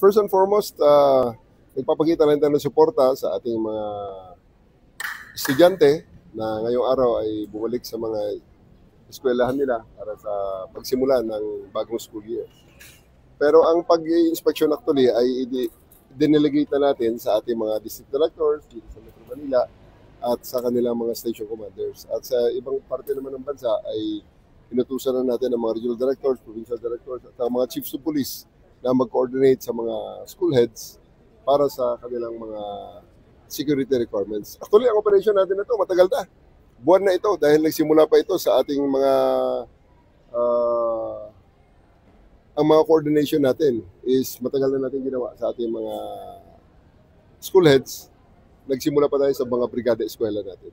First and foremost, nagpapakita lang tayo ng suporta sa ating mga estudyante na ngayong araw ay bumalik sa mga eskwelahan nila para sa pagsimula ng bagong school year. Pero ang pag-inspection actually ay dinelegate na natin sa ating mga district directors dito sa Metro Manila at sa kanilang mga station commanders. At sa ibang parte naman ng bansa ay inutusan na natin ang mga regional directors, provincial directors at ang mga chiefs of police na mag-coordinate sa mga school heads para sa kanilang mga security requirements. Actually, ang operation natin na ito, matagal na. Buwan na ito dahil nagsimula pa ito sa ating mga ang mga coordination natin is matagal na natin ginawa sa ating mga school heads. Nagsimula pa tayo sa mga brigada eskwela natin.